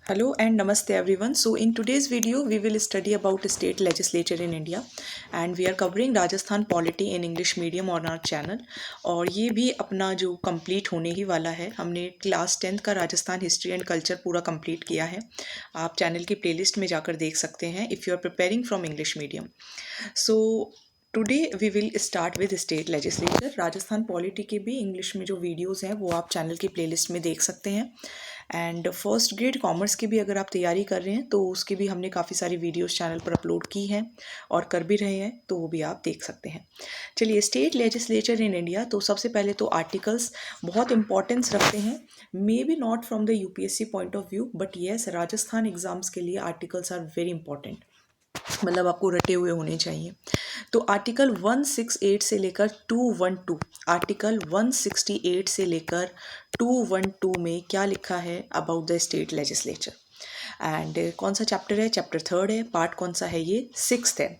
Hello and namaste everyone. So in today's video we will study about state legislature in India and we are covering Rajasthan polity in English medium on our channel और ये भी अपना जो complete होने ही वाला है. हमने class 10th का राजस्थान हिस्ट्री एंड कल्चर पूरा complete किया है. आप चैनल की प्लेलिस्ट में जाकर देख सकते हैं if you are preparing from English medium. So today we will start with state legislature. Rajasthan polity के भी इंग्लिश में जो वीडियोस हैं वो आप चैनल की प्लेलिस्ट में देख सकते हैं. एंड फर्स्ट ग्रेड कॉमर्स की भी अगर आप तैयारी कर रहे हैं तो उसकी भी हमने काफ़ी सारी वीडियोस चैनल पर अपलोड की हैं और कर भी रहे हैं, तो वो भी आप देख सकते हैं. चलिए, स्टेट लेजिस्लेचर इन इंडिया. तो सबसे पहले तो आर्टिकल्स बहुत इंपॉर्टेंस रखते हैं, may be not from the UPSC point of view, but yes Rajasthan exams के लिए आर्टिकल्स आर वेरी इंपॉर्टेंट. मतलब आपको रटे हुए होने चाहिए. तो आर्टिकल 168 से लेकर 212, आर्टिकल 168 से लेकर 212 में क्या लिखा है about the state legislature. And कौन सा चैप्टर है? चैप्टर 3 है. पार्ट कौन सा है? ये 6th है.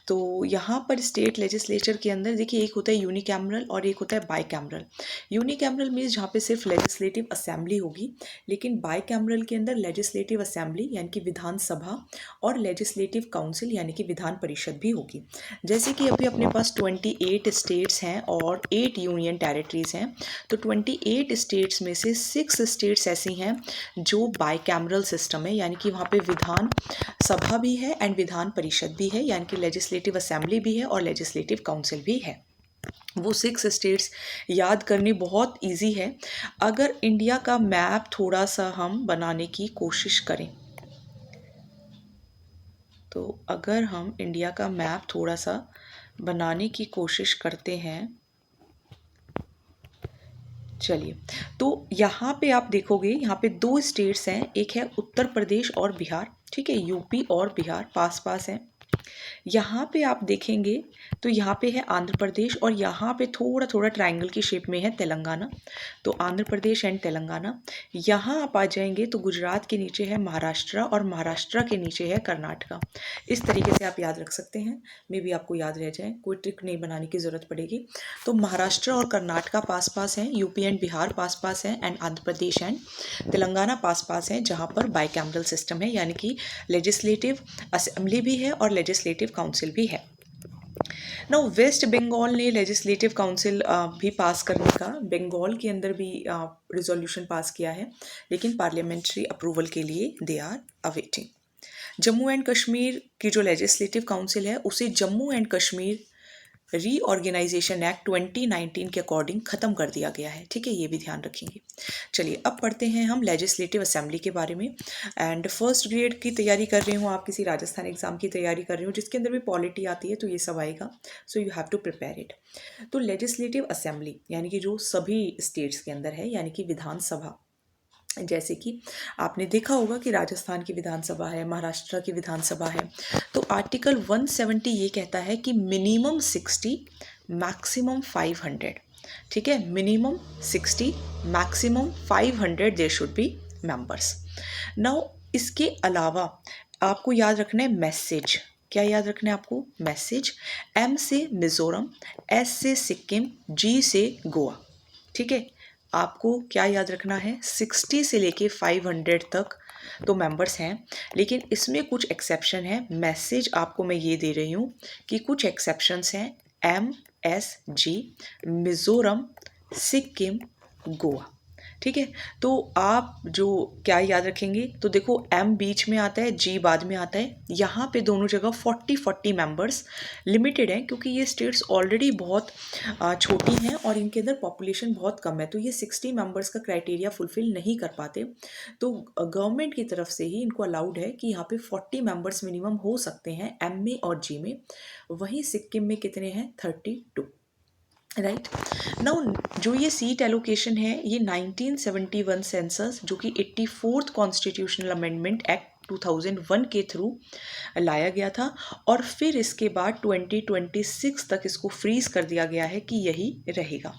तो यहाँ पर स्टेट लेजिस्लेचर के अंदर देखिए, एक होता है यूनिकैमरल और एक होता है बाईकैमरल. यूनिकैमरल मीन्स जहाँ पे सिर्फ लेजिस्लेटिव असेंबली होगी, लेकिन बाईकैमरल के अंदर लेजिस्लेटिव असेंबली यानी कि विधानसभा और लेजिस्लेटिव काउंसिल यानी कि विधान परिषद भी होगी. जैसे कि अभी अपने पास 28 स्टेट्स हैं और 8 यूनियन टेरिटरीज हैं. तो 28 स्टेट्स में से 6 स्टेट्स ऐसी हैं जो बाईकैमरल सिस्टम है, यानी कि वहाँ पे विधान सभा भी है एंड विधान परिषद भी है, यानी कि लेजिस्लेटिव असेंबली भी है और लेजिस्लेटिव काउंसिल भी है. वो 6 स्टेट्स याद करनी बहुत इजी है अगर इंडिया का मैप थोड़ा सा हम बनाने की कोशिश करें. तो अगर हम इंडिया का मैप थोड़ा सा बनाने की कोशिश करते हैं, चलिए, तो यहाँ पे आप देखोगे, यहाँ पे 2 स्टेट्स हैं, एक है उत्तर प्रदेश और बिहार. ठीक है, यूपी और बिहार पास पास हैं. यहाँ पे आप देखेंगे तो यहाँ पे है आंध्र प्रदेश और यहाँ पे थोड़ा थोड़ा ट्रायंगल की शेप में है तेलंगाना. तो आंध्र प्रदेश एंड तेलंगाना. यहाँ आप आ जाएंगे तो गुजरात के नीचे है महाराष्ट्र और महाराष्ट्र के नीचे है कर्नाटका. इस तरीके से आप याद रख सकते हैं. मे भी आपको याद रह जाए, कोई ट्रिक नहीं बनाने की ज़रूरत पड़ेगी. तो महाराष्ट्र और कर्नाटका पास पास हैं, यूपी एंड बिहार पास पास हैं, एंड आंध्र प्रदेश एंड तेलंगाना पास पास हैं, जहाँ पर बाईकैमरल सिस्टम है, यानी कि लेजिस्लेटिव असेंबली भी है और लेजिस्लेटिव काउंसिल भी है. नाउ वेस्ट बंगाल ने लेजिस्लेटिव काउंसिल भी पास करने का, बंगाल के अंदर भी रिजोल्यूशन पास किया है, लेकिन पार्लियामेंट्री अप्रूवल के लिए they are awaiting. Jammu and Kashmir की जो लेजिस्लेटिव काउंसिल है उसे Jammu and Kashmir reorganisation act 2019 के अकॉर्डिंग ख़त्म कर दिया गया है. ठीक है, ये भी ध्यान रखेंगे. चलिए, अब पढ़ते हैं हम लेजिस्लेटिव असेंबली के बारे में. एंड फर्स्ट ग्रेड की तैयारी कर रहे हो आप, किसी राजस्थान एग्जाम की तैयारी कर रहे हो जिसके अंदर भी पॉलिटी आती है, तो ये सब आएगा. So you have to prepare it. तो लेजिस्लेटिव असेंबली यानी कि जो सभी स्टेट्स के अंदर है, यानी कि विधानसभा. जैसे कि आपने देखा होगा कि राजस्थान की विधानसभा है, महाराष्ट्र की विधानसभा है. तो आर्टिकल 170 ये कहता है कि मिनिमम 60 मैक्सिमम 500. ठीक है, minimum 60 maximum 500 there should be members. Now इसके अलावा आपको याद रखना है मैसेज. क्या याद रखना है आपको? मैसेज. एम से मिजोरम, एस से सिक्किम, जी से गोवा. ठीक है, आपको क्या याद रखना है? 60 से लेके 500 तक तो मेंबर्स हैं, लेकिन इसमें कुछ एक्सेप्शन है. मैसेज आपको मैं ये दे रही हूँ कि कुछ एक्सेप्शंस हैं. एम, एस, जी, मिज़ोरम, सिक्किम, गोवा. ठीक है, तो आप जो क्या याद रखेंगे, तो देखो एम बीच में आता है, जी बाद में आता है. यहाँ पे दोनों जगह 40 मेंबर्स लिमिटेड हैं, क्योंकि ये स्टेट्स ऑलरेडी बहुत छोटी हैं और इनके अंदर पॉपुलेशन बहुत कम है, तो ये 60 मेंबर्स का क्राइटेरिया फुलफिल नहीं कर पाते. तो गवर्नमेंट की तरफ से ही इनको अलाउड है कि यहाँ पे 40 मेंबर्स मिनिमम हो सकते हैं एम में और जी में. वहीं सिक्किम में कितने हैं? 32. राइट. नाउ जो ये सीट एलोकेशन है, ये 1971 सेंसस, जो कि 84th कॉन्स्टिट्यूशनल अमेंडमेंट एक्ट 2001 के थ्रू लाया गया था, और फिर इसके बाद 2026 तक इसको फ्रीज कर दिया गया है कि यही रहेगा.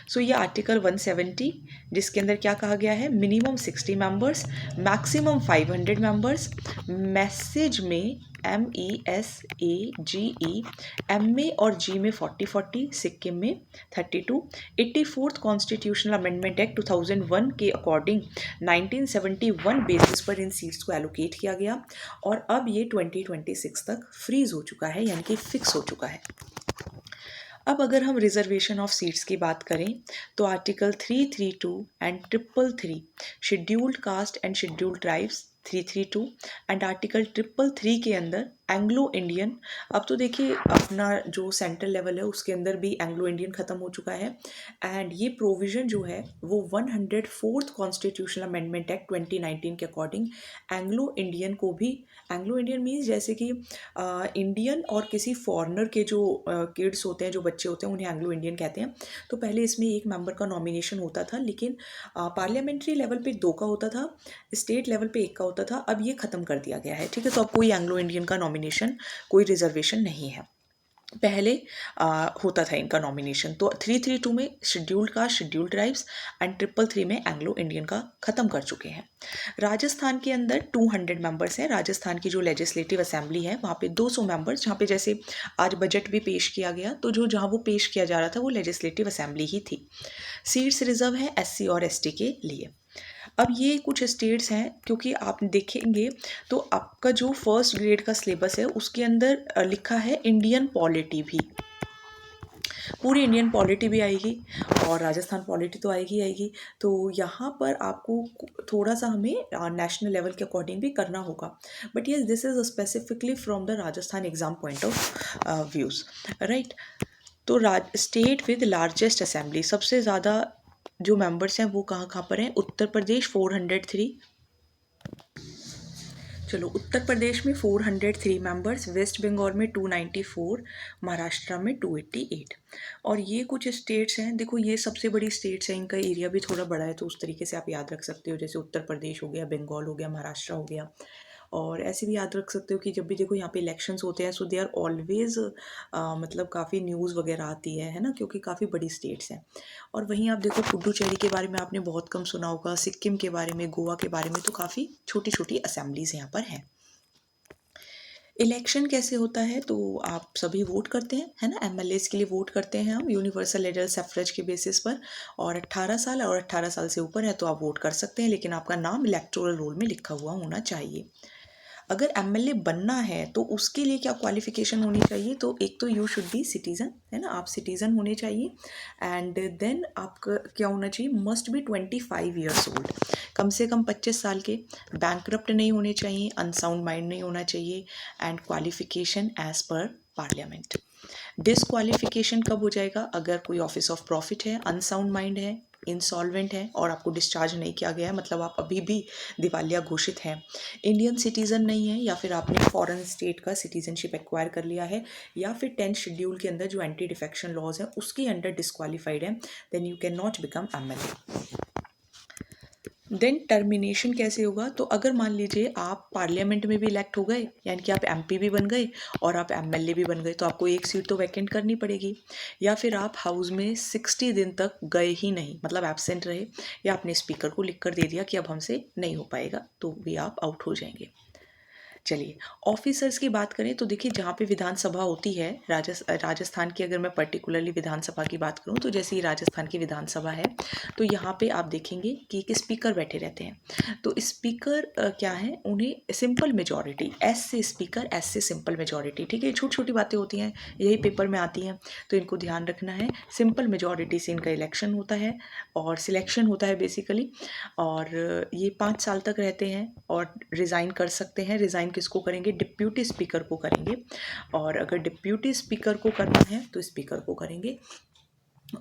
सो ये आर्टिकल 170, जिसके अंदर क्या कहा गया है? Minimum 60 members, maximum 500 members. Message में MESAGE, MA और G में 40-40, सिक्किम में 32। 84th कॉन्स्टिट्यूशनल अमेंडमेंट एक्ट 2001 के अकॉर्डिंग 1971 बेसिस पर इन सीट्स को एलोकेट किया गया और अब ये 2026 तक फ्रीज हो चुका है, यानी कि फिक्स हो चुका है। अब अगर हम रिजर्वेशन ऑफ सीट्स की बात करें तो article 332 and 333 scheduled caste and scheduled tribes 332 and article 333 के अंदर एंग्लो इंडियन, अब तो देखिए अपना जो सेंट्रल लेवल है उसके अंदर भी एंग्लो इंडियन ख़त्म हो चुका है एंड ये प्रोविज़न जो है वो 104th कॉन्स्टिट्यूशनल अमेंडमेंट एक्ट 2019 के अकॉर्डिंग एंग्लो इंडियन को भी, एंग्लो इंडियन मीन्स जैसे कि इंडियन और किसी फॉरेनर के जो किड्स होते हैं, जो बच्चे होते हैं, उन्हें एंग्लो इंडियन कहते हैं। तो पहले इसमें एक मेंबर का नॉमिनेशन होता था, लेकिन पार्लियामेंट्री लेवल पे 2 का होता था, स्टेट लेवल पे 1 का होता था। अब ये ख़त्म कर दिया गया है, ठीक है। तो अब कोई एंग्लो इंडियन का नॉमिनेशन, कोई रिजर्वेशन नहीं है। पहले होता था इनका नॉमिनेशन। तो 332 में scheduled caste, scheduled tribes and 333 में एंग्लो इंडियन का ख़त्म कर चुके हैं। राजस्थान के अंदर 200 मेंबर्स हैं। राजस्थान की जो लेजिस्लेटिव असेंबली है वहाँ पे 200 मेंबर्स, जहाँ पे जैसे आज बजट भी पेश किया गया तो जहाँ वो पेश किया जा रहा था वो लेजिस्लेटिव असेंबली ही थी। सीट्स रिजर्व है SC और ST के लिए। अब ये कुछ स्टेट्स हैं, क्योंकि आप देखेंगे तो आपका जो फर्स्ट ग्रेड का सिलेबस है उसके अंदर लिखा है इंडियन पॉलिटी भी, पूरी इंडियन पॉलिटी भी आएगी और राजस्थान पॉलिटी तो आएगी आएगी। तो यहाँ पर आपको थोड़ा सा हमें नेशनल लेवल के अकॉर्डिंग भी करना होगा, but yes this is specifically from the Rajasthan exam point of views, right. तो स्टेट विद लार्जेस्ट असेंबली, सबसे ज़्यादा जो मेंबर्स हैं वो कहाँ कहाँ पर हैं? उत्तर प्रदेश 403, चलो उत्तर प्रदेश में 403 मेंबर्स, वेस्ट बंगाल में 294, महाराष्ट्र में 288। और ये कुछ स्टेट्स हैं, देखो ये सबसे बड़ी स्टेट्स हैं, इनका एरिया भी थोड़ा बड़ा है तो उस तरीके से आप याद रख सकते हो, जैसे उत्तर प्रदेश हो गया, बंगाल हो गया, महाराष्ट्र हो गया। और ऐसे भी याद रख सकते हो कि जब भी देखो यहाँ पे इलेक्शंस होते हैं सो दे आर ऑलवेज मतलब काफ़ी न्यूज़ वगैरह आती है ना, क्योंकि काफ़ी बड़ी स्टेट्स हैं। और वहीं आप देखो पुडुचेरी के बारे में आपने बहुत कम सुना होगा, सिक्किम के बारे में, गोवा के बारे में, तो काफ़ी छोटी छोटी असेंबलीज यहाँ पर हैं। इलेक्शन कैसे होता है? तो आप सभी वोट करते हैं, है ना, MLAs के लिए वोट करते हैं हम यूनिवर्सल एडल्ट सफरेज के बेसिस पर। और 18 साल और 18 साल से ऊपर है तो आप वोट कर सकते हैं, लेकिन आपका नाम इलेक्टोरल रोल में लिखा हुआ होना चाहिए। अगर MLA बनना है तो उसके लिए क्या क्वालिफिकेशन होनी चाहिए? तो एक तो यू शुड बी सिटीज़न, है ना, आप सिटीज़न होने चाहिए। एंड देन आपका क्या होना चाहिए? मस्ट बी 25 ईयर्स ओल्ड, कम से कम 25 साल के, बैंकरप्ट नहीं होने चाहिए, अनसाउंड माइंड नहीं होना चाहिए, and qualification as per parliament. Disqualification कब हो जाएगा? अगर कोई ऑफिस ऑफ प्रॉफिट है, अनसाउंड माइंड है, इंसॉल्वेंट है और आपको डिस्चार्ज नहीं किया गया है, मतलब आप अभी भी दिवालिया घोषित हैं, इंडियन सिटीज़न नहीं है, या फिर आपने फॉरेन स्टेट का सिटीजनशिप एक्वायर कर लिया है, या फिर 10th शेड्यूल के अंदर जो एंटी डिफेक्शन लॉज हैं उसके अंडर डिस्क्वालीफाइड है, then you can not become MLA। Then termination कैसे होगा? तो अगर मान लीजिए आप पार्लियामेंट में भी इलेक्ट हो गए, यानी कि आप MP भी बन गए और आप MLA भी बन गए, तो आपको एक सीट तो वैकेंट करनी पड़ेगी। या फिर आप हाउस में 60 दिन तक गए ही नहीं, मतलब एब्सेंट रहे, या आपने स्पीकर को लिख कर दे दिया कि अब हमसे नहीं हो पाएगा, तो भी आप आउट हो जाएंगे। चलिए ऑफिसर्स की बात करें तो देखिए जहाँ पे विधानसभा होती है, राजस्थान की अगर मैं पर्टिकुलरली विधानसभा की बात करूँ तो जैसे ही राजस्थान की विधानसभा है तो यहाँ पे आप देखेंगे कि एक स्पीकर बैठे रहते हैं। तो स्पीकर क्या है, उन्हें सिंपल मेजॉरिटी, एस से स्पीकर, एस से सिंपल मेजॉरिटी, ठीक है, छोटी छोटी बातें होती हैं, यही पेपर में आती हैं तो इनको ध्यान रखना है। सिंपल मेजॉरिटी से इनका इलेक्शन होता है और सिलेक्शन होता है बेसिकली, और ये 5 साल तक रहते हैं और रिज़ाइन कर सकते हैं। रिज़ाइन किसको करेंगे? डिप्यूटी स्पीकर को करेंगे, और अगर डिप्यूटी स्पीकर को करना है तो स्पीकर को करेंगे।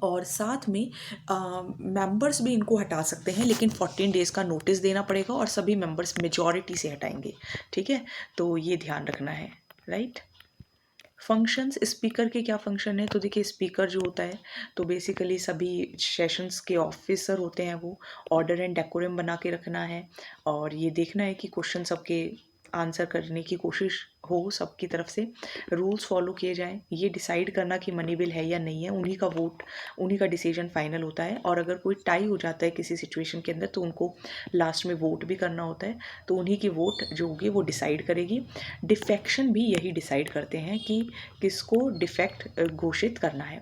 और साथ में मेंबर्स भी इनको हटा सकते हैं, लेकिन 14 डेज़ का नोटिस देना पड़ेगा और सभी मेंबर्स मेजॉरिटी से हटाएंगे, ठीक है, तो ये ध्यान रखना है, राइट। फंक्शंस स्पीकर के क्या फंक्शन है? तो देखिए स्पीकर जो होता है तो बेसिकली सभी सेशंस के ऑफिसर होते हैं, वो ऑर्डर एंड डेकोरम बना के रखना है और ये देखना है कि क्वेश्चन सबके आंसर करने की कोशिश हो सबकी तरफ से, रूल्स फॉलो किए जाएं। ये डिसाइड करना कि मनी बिल है या नहीं है, उन्हीं का वोट, उन्हीं का डिसीजन फाइनल होता है। और अगर कोई टाई हो जाता है किसी सिचुएशन के अंदर तो उनको लास्ट में वोट भी करना होता है, तो उन्हीं की वोट जो होगी वो डिसाइड करेगी। डिफेक्शन भी यही डिसाइड करते हैं कि किसको डिफेक्ट घोषित करना है।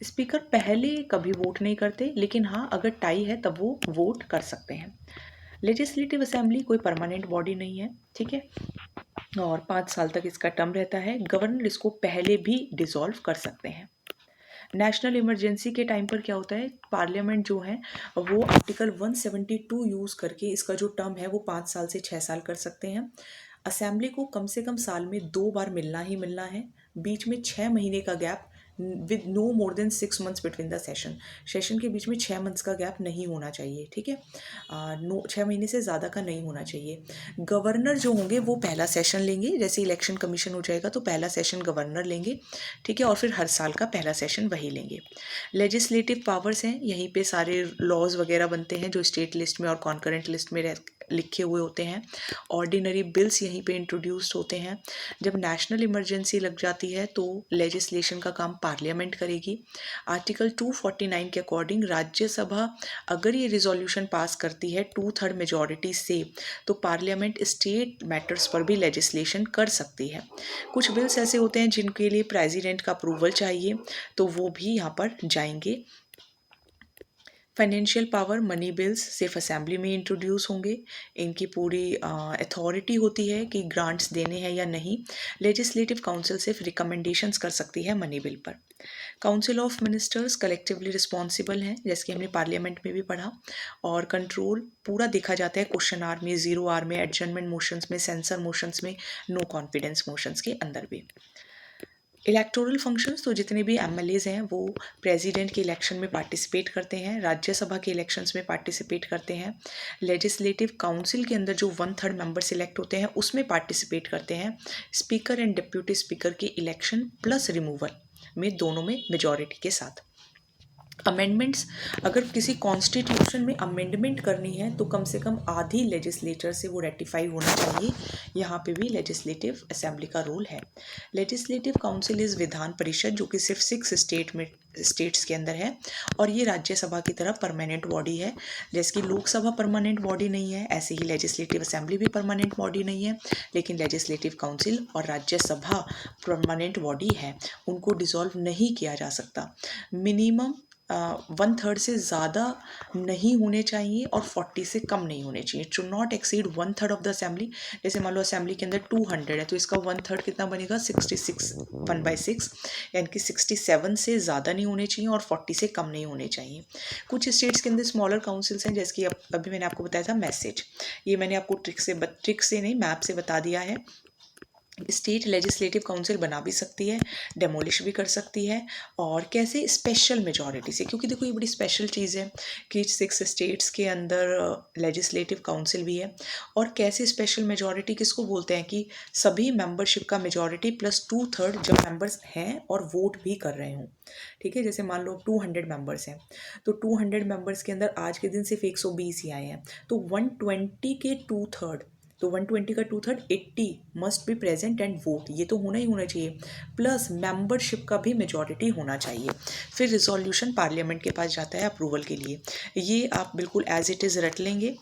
स्पीकर पहले कभी वोट नहीं करते, लेकिन हाँ अगर टाई है तब वो वोट कर सकते हैं। लेजिस्लेटिव असेंबली कोई परमानेंट बॉडी नहीं है, ठीक है, और 5 साल तक इसका टर्म रहता है। गवर्नर इसको पहले भी डिसॉल्व कर सकते हैं। नेशनल इमरजेंसी के टाइम पर क्या होता है, पार्लियामेंट जो है वो आर्टिकल 172 यूज़ करके इसका जो टर्म है वो 5 साल से 6 साल कर सकते हैं। असेंबली को कम से कम साल में 2 बार मिलना ही मिलना है, बीच में 6 महीने का गैप with no more than 6 months between the session के बीच में 6 मंथ्स का गैप नहीं होना चाहिए, ठीक है, 6 महीने से ज़्यादा का नहीं होना चाहिए। गवर्नर जो होंगे वो पहला सेशन लेंगे, जैसे इलेक्शन कमीशन हो जाएगा तो पहला सेशन गवर्नर लेंगे, ठीक है, और फिर हर साल का पहला सेशन वही लेंगे। लेजिस्लेटिव पावर्स हैं, यहीं पे सारे लॉज वगैरह बनते हैं जो स्टेट लिस्ट में और कॉन्करेंट लिस्ट में लिखे हुए होते हैं। ऑर्डिनरी बिल्स यहीं पे इंट्रोड्यूस्ड होते हैं। जब नेशनल इमरजेंसी लग जाती है तो लेजिस्लेशन का काम पार्लियामेंट करेगी। आर्टिकल 249 के अकॉर्डिंग राज्यसभा अगर ये रिजोल्यूशन पास करती है 2/3 मेजॉरिटी से, तो पार्लियामेंट स्टेट मैटर्स पर भी लेजिस्लेशन कर सकती है। कुछ बिल्स ऐसे होते हैं जिनके लिए प्रेसिडेंट का अप्रूवल चाहिए, तो वो भी यहाँ पर जाएंगे। फाइनेंशियल पावर, मनी बिल्स सिर्फ असेंबली में इंट्रोड्यूस होंगे। इनकी पूरी अथॉरिटी होती है कि ग्रांट्स देने हैं या नहीं। लेजिस्लेटिव काउंसिल सिर्फ रिकमेंडेशंस कर सकती है मनी बिल पर। Council of ministers collectively responsible हैं, जैसे कि हमने पार्लियामेंट में भी पढ़ा। और कंट्रोल पूरा देखा जाता है क्वेश्चन आवर में, 0 आवर में, एडजर्नमेंट मोशंस में, सेंसर मोशंस में, नो कॉन्फिडेंस मोशंस के अंदर भी। इलेक्टोरल फंक्शंस, तो जितने भी एमएलएज हैं वो प्रेसिडेंट के इलेक्शन में पार्टिसिपेट करते हैं, राज्यसभा के इलेक्शंस में पार्टिसिपेट करते हैं। लेजिस्लेटिव काउंसिल के अंदर जो 1/3 मेंबर सिलेक्ट होते हैं उसमें पार्टिसिपेट करते हैं। स्पीकर एंड डिप्यूटी स्पीकर के इलेक्शन प्लस रिमूवल में दोनों में मेजॉरिटी के साथ। अमेंडमेंट्स, अगर किसी कॉन्स्टिट्यूशन में अमेंडमेंट करनी है तो कम से कम आधी लेजिस्लेचर से वो रेटिफाई होना चाहिए। यहाँ पे भी लेजिस्लेटिव असेंबली का रोल है। Legislative council is Vidhan Parishad, जो कि सिर्फ 6 स्टेट्स के अंदर है, और ये राज्यसभा की तरह परमानेंट बॉडी है। जैसे कि लोकसभा परमानेंट बॉडी नहीं है, ऐसे ही लेजिस्लेटिव असेंबली भी परमानेंट बॉडी नहीं है, लेकिन लेजिस्लेटिव काउंसिल और राज्यसभा परमानेंट बॉडी है, उनको डिसॉल्व नहीं किया जा सकता। मिनिमम 1/3 से ज़्यादा नहीं होने चाहिए और 40 से कम नहीं होने चाहिए। To not exceed 1/3 of the assembly. जैसे मान लो असेंबली के अंदर 200 है तो इसका 1/3 कितना बनेगा, 66, 1/6, यानी कि 67 से ज़्यादा नहीं होने चाहिए और 40 से कम नहीं होने चाहिए। कुछ स्टेट्स के अंदर स्मॉलर काउंसिल्स हैं, जैसे कि अभी मैंने आपको बताया था मैसेज, ये मैंने आपको ट्रिक से नहीं मैप से बता दिया है। स्टेट लेजिस्लेटिव काउंसिल बना भी सकती है, डेमोलिश भी कर सकती है। और कैसे, स्पेशल मेजॉरिटी से, क्योंकि देखो ये बड़ी स्पेशल चीज़ है कि 6 स्टेट्स के अंदर लेजिस्लेटिव काउंसिल भी है। और कैसे स्पेशल मेजॉरिटी किसको बोलते हैं, कि सभी मेंबरशिप का मेजॉरिटी प्लस 2/3 जब मेंबर्स हैं और वोट भी कर रहे हों, ठीक है। जैसे मान लो 200 मेंबर्स हैं, तो 200 मेंबर्स के अंदर आज के दिन सिर्फ 120 ही आए हैं, तो 120 के 2/3, तो 120 का 2/3 80 must be present and vote, ये तो होना ही होना चाहिए। प्लस मेंबरशिप का भी मेजॉरिटी होना चाहिए। फिर रिजोल्यूशन पार्लियामेंट के पास जाता है अप्रूवल के लिए। ये आप बिल्कुल एज इट इज़ रट लेंगे।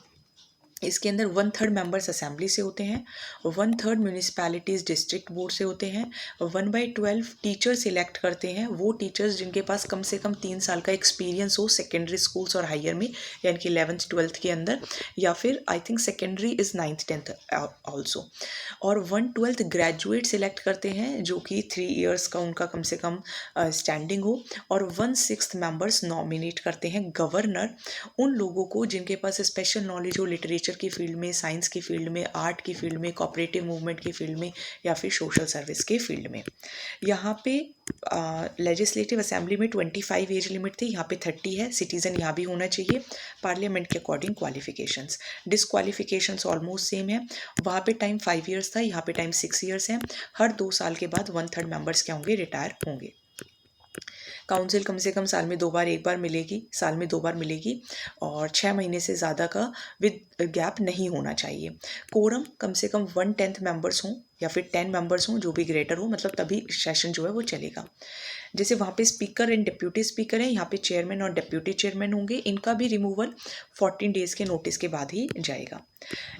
इसके अंदर 1/3 मेंबर्स असेंबली से होते हैं, 1/3 म्यूनिसिपैलिटीज़ डिस्ट्रिक्ट बोर्ड से होते हैं, 1/12 टीचर्स इलेक्ट करते हैं, वो टीचर्स जिनके पास कम से कम 3 साल का एक्सपीरियंस हो सेकेंडरी स्कूल्स और हायर में, यानी कि 11th 12th के अंदर, या फिर I think secondary is 9th 10th also. और 1/12 ग्रेजुएट सिलेक्ट करते हैं जो कि 3 ईयर्स का उनका कम से कम स्टैंडिंग हो। और 1/6 मेंबर्स नॉमिनेट करते हैं गवर्नर, उन लोगों को जिनके पास स्पेशल नॉलेज हो लिटरेचर की फील्ड में, साइंस की फील्ड में, आर्ट की फील्ड में, कोऑपरेटिव मूवमेंट की फील्ड में, या फिर सोशल सर्विस के फील्ड में। यहाँ पे लेजिस्लेटिव असेंबली में 25 एज लिमिट थी, यहाँ पे 30 है। सिटीज़न यहाँ भी होना चाहिए पार्लियामेंट के according. Qualifications, disqualifications almost same है। वहाँ पे टाइम 5 ईयर्स था, यहाँ पे टाइम 6 ईयर्स है। हर 2 साल के बाद 1/3 मेंबर्स क्या होंगे, रिटायर होंगे। काउंसिल कम से कम साल में 2 बार, 1 बार मिलेगी, साल में 2 बार मिलेगी और 6 महीने से ज़्यादा का विद गैप नहीं होना चाहिए। कोरम कम से कम 1/10 मेंबर्स हों या फिर 10 मेंबर्स हों, जो भी ग्रेटर हो, मतलब तभी सेशन जो है वो चलेगा। जैसे वहाँ पे स्पीकर एंड डिप्यूटी स्पीकर है, यहाँ पे चेयरमैन और डिप्यूटी चेयरमैन होंगे, इनका भी रिमूवल 14 डेज़ के नोटिस के बाद ही जाएगा।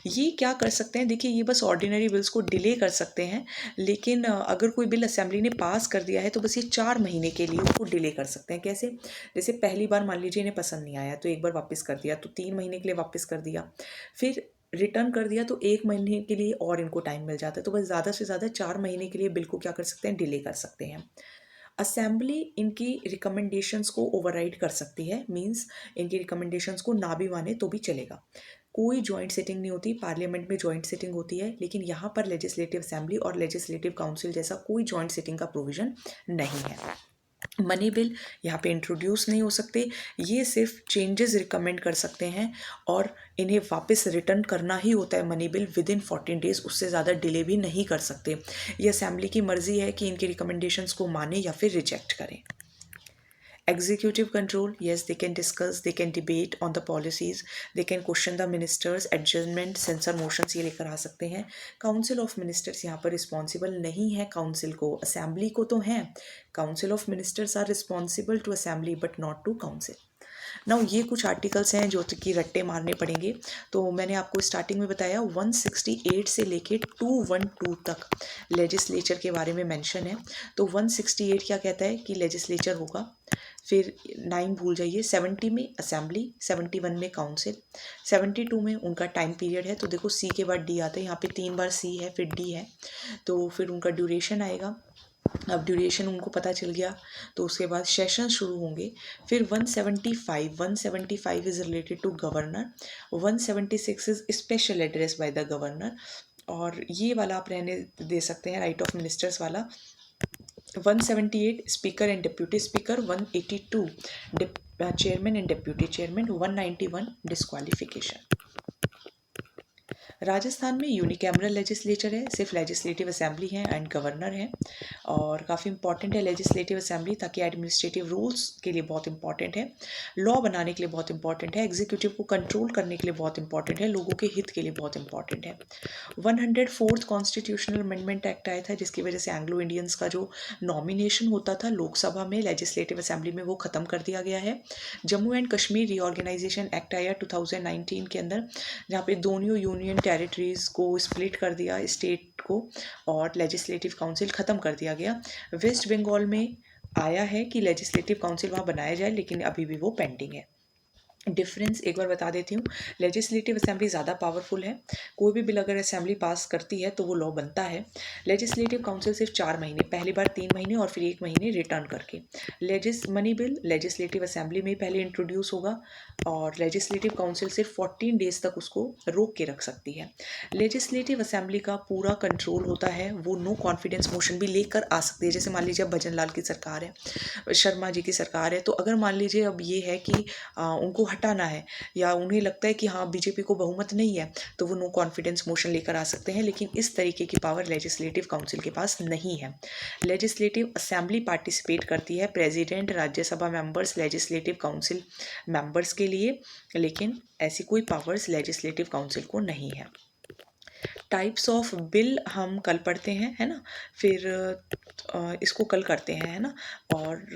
ये क्या कर सकते हैं, देखिए ये बस ऑर्डिनरी बिल्स को डिले कर सकते हैं, लेकिन अगर कोई बिल असेंबली ने पास कर दिया है तो बस ये 4 महीने के लिए उसको डिले कर सकते हैं। कैसे? जैसे पहली बार मान लीजिए इन्हें पसंद नहीं आया तो एक बार वापस कर दिया, तो 3 महीने के लिए वापस कर दिया, फिर रिटर्न कर दिया तो 1 महीने के लिए और इनको टाइम मिल जाता है। तो बस ज़्यादा से ज़्यादा 4 महीने के लिए बिल को क्या कर सकते हैं, डिले कर सकते हैं। असेंबली इनकी रिकमेंडेशंस को ओवरराइड कर सकती है, मींस इनकी रिकमेंडेशंस को ना भी माने तो भी चलेगा। कोई जॉइंट सिटिंग नहीं होती, पार्लियामेंट में जॉइंट सिटिंग होती है, लेकिन यहाँ पर लेजिस्लेटिव असेंबली और लेजिस्लेटिव काउंसिल जैसा कोई जॉइंट सिटिंग का प्रोविजन नहीं है। मनी बिल यहाँ पे इंट्रोड्यूस नहीं हो सकते, ये सिर्फ चेंजेस रिकमेंड कर सकते हैं और इन्हें वापस रिटर्न करना ही होता है money bill with in 14 days, उससे ज़्यादा डिले भी नहीं कर सकते। ये असेंबली की मर्जी है कि इनकी रिकमेंडेशंस को माने या फिर रिजेक्ट करें। Executive control, yes, they can discuss, they can debate on the policies, they can question the ministers, adjournment, censor motions ये लेकर आ सकते हैं। काउंसिल ऑफ मिनिस्टर्स यहाँ पर रिस्पॉन्सिबल नहीं है काउंसिल को, असेंबली को तो हैं। Council of ministers are responsible to assembly but not to council. Now ये कुछ आर्टिकल्स हैं जो कि रट्टे मारने पड़ेंगे। तो मैंने आपको स्टार्टिंग में बताया 168 से लेके 212 तक लेजिस्लेचर के बारे में मेंशन है। तो 168 क्या कहता है कि लेजिस्लेचर होगा, फिर 9 भूल जाइए, 70 में असेंबली, 71 में काउंसिल, 72 में उनका टाइम पीरियड है। तो देखो सी के बाद डी आता है, यहाँ पे 3 बार सी है फिर डी है, तो फिर उनका ड्यूरेशन आएगा। अब ड्यूरेशन उनको पता चल गया तो उसके बाद सेशन शुरू होंगे। फिर 175 is related to governor, 176 is special address by the governor, और ये वाला आप रहने दे सकते हैं राइट ऑफ मिनिस्टर्स वाला। 178 speaker and deputy speaker, 182 chairman and deputy chairman, 191 disqualification. Rajasthan में यूनिकैमरल लेजिस्लेचर है, सिर्फ लेजिस्लेटिव असेंबली है एंड गवर्नर है, और काफ़ी इंपॉर्टेंट है लेजिस्लेटिव असेंबली, ताकि एडमिनिस्ट्रेटिव रूल्स के लिए बहुत इंपॉर्टेंट है, लॉ बनाने के लिए बहुत इंपॉर्टेंट है, एग्जीक्यूटिव को कंट्रोल करने के लिए बहुत इंपॉर्टेंट है, लोगों के हित के लिए बहुत इंपॉर्टेंट है। 104th कॉन्स्टिट्यूशनल अमेंडमेंट एक्ट आया था, जिसकी वजह से एंग्लो इंडियंस का जो नॉमिनेशन होता था लोकसभा में, लेजिस्लेटिव असेंबली में, वो ख़त्म कर दिया गया है। Jammu and Kashmir reorganisation act आया 2019 के अंदर, जहाँ पे दोनों यूनियन टेरिटरीज़ को स्प्लिट कर दिया, स्टेट को, और लेजिस्लेटिव काउंसिल ख़त्म कर दिया गया। वेस्ट बंगाल में आया है कि लेजिस्लेटिव काउंसिल वहाँ बनाया जाए, लेकिन अभी भी वो पेंडिंग है। डिफरेंस एक बार बता देती हूँ, लेजिस्लेटिव असेंबली ज़्यादा पावरफुल है, कोई भी बिल अगर असेंबली पास करती है तो वो लॉ बनता है। लेजिस्लेटिव काउंसिल सिर्फ 4 महीने, पहली बार 3 महीने और फिर 1 महीने रिटर्न करके। मनी बिल लेजिस्लेटिव असेंबली में पहले इंट्रोड्यूस होगा और लेजिस्लेटिव काउंसिल सिर्फ 14 डेज तक उसको रोक के रख सकती है। लेजिस्लेटिव असेंबली का पूरा कंट्रोल होता है, वो नो कॉन्फिडेंस मोशन भी लेकर आ सकती है। जैसे मान लीजिए अब भजन लाल की सरकार है, शर्मा जी की सरकार है, तो अगर मान लीजिए अब ये है कि उनको हटाना है या उन्हें लगता है कि हाँ बीजेपी को बहुमत नहीं है, तो वो नो कॉन्फिडेंस मोशन लेकर आ सकते हैं, लेकिन इस तरीके की पावर लेजिस्लेटिव काउंसिल के पास नहीं है। लेजिस्लेटिव असेंबली पार्टिसिपेट करती है president, Rajya Sabha members, legislative council members के लिए, लेकिन ऐसी कोई पावर्स लेजिस्लेटिव काउंसिल को नहीं है। टाइप्स ऑफ बिल हम कल पढ़ते हैं, है ना, फिर इसको कल करते हैं, है ना, और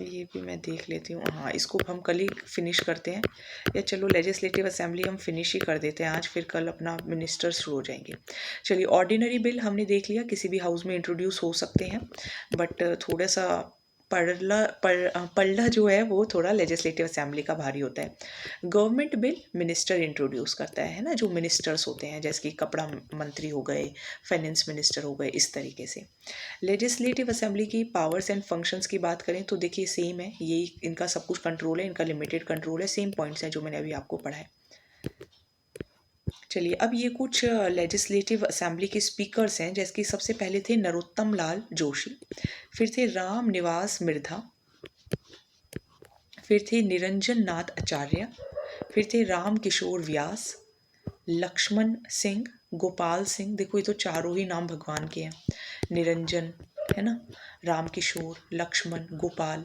ये भी मैं देख लेती हूँ, हाँ इसको हम कल ही फिनिश करते हैं, या चलो लेजिस्लेटिव असेंबली हम फिनिश ही कर देते हैं आज, फिर कल अपना मिनिस्टर शुरू हो जाएंगे। चलिए, ऑर्डिनरी बिल हमने देख लिया, किसी भी हाउस में इंट्रोड्यूस हो सकते हैं, बट थोड़ा सा पढ़ना जो है वो थोड़ा लेजिस्लेटिव असेंबली का भारी होता है। गवर्नमेंट बिल मिनिस्टर इंट्रोड्यूस करता है ना, जो मिनिस्टर्स होते हैं, जैसे कि कपड़ा मंत्री हो गए, फाइनेंस मिनिस्टर हो गए, इस तरीके से। लेजिस्लेटिव असेंबली की पावर्स एंड फंक्शंस की बात करें तो देखिए सेम है, यही इनका सब कुछ कंट्रोल है, इनका लिमिटेड कंट्रोल है, सेम पॉइंट्स हैं जो मैंने अभी आपको पढ़ाए। चलिए, अब ये कुछ लेजिस्लेटिव असेंबली के स्पीकर्स हैं, जैसे कि सबसे पहले थे नरोत्तम लाल जोशी, फिर थे राम निवास मिर्धा, फिर थे निरंजन नाथ आचार्य, फिर थे राम किशोर व्यास, लक्ष्मण सिंह, गोपाल सिंह, देखो ये तो चारों ही नाम भगवान के हैं, निरंजन, है ना, राम किशोर, लक्ष्मण, गोपाल,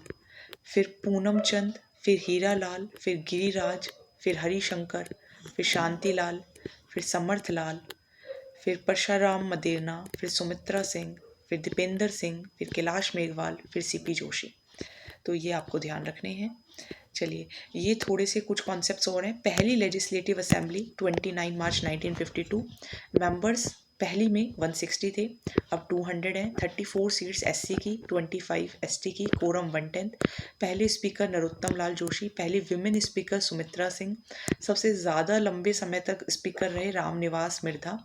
फिर पूनम चंद, फिर हीरा लाल, फिर गिरिराज, फिर हरिशंकर, फिर शांतिलाल, फिर समर्थ लाल, फिर परशाराम मदेरना, फिर सुमित्रा सिंह, फिर दीपेंद्र सिंह, फिर कैलाश मेघवाल, फिर सीपी जोशी। तो ये आपको ध्यान रखने हैं। चलिए, ये थोड़े से कुछ कॉन्सेप्ट्स और हैं। पहली लेजिस्लेटिव असेंबली 29 मार्च 1952, मेंबर्स पहली में 160 थे, अब 200 हैं। 34 सीट्स एससी की, 25 एसटी की, कोरम 1/10। पहले स्पीकर नरोत्तम लाल जोशी, पहली विमेन स्पीकर सुमित्रा सिंह, सबसे ज़्यादा लंबे समय तक स्पीकर रहे रामनिवास मिर्धा,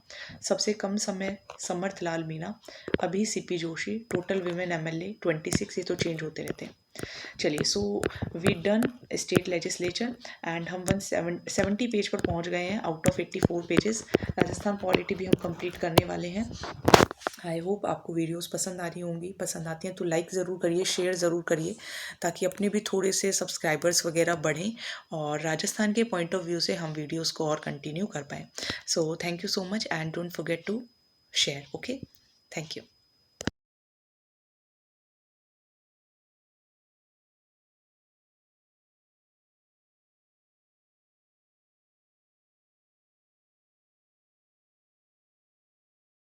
सबसे कम समय समर्थ लाल मीणा, अभी CP Joshi. Total women MLA 26, ये तो चेंज होते रहते हैं। चलिए, so we done state legislature and हम 170 पेज पर पहुंच गए हैं out of 84 pages. Rajasthan polity भी हम कंप्लीट करने वाले हैं। आई होप आपको वीडियोस पसंद आ रही होंगी। पसंद आती हैं तो लाइक ज़रूर करिए, शेयर ज़रूर करिए, ताकि अपने भी थोड़े से सब्सक्राइबर्स वगैरह बढ़ें और राजस्थान के पॉइंट ऑफ व्यू से हम वीडियोज़ को और कंटिन्यू कर पाएँ। So thank you so much and don't forget to share. Okay, thank you.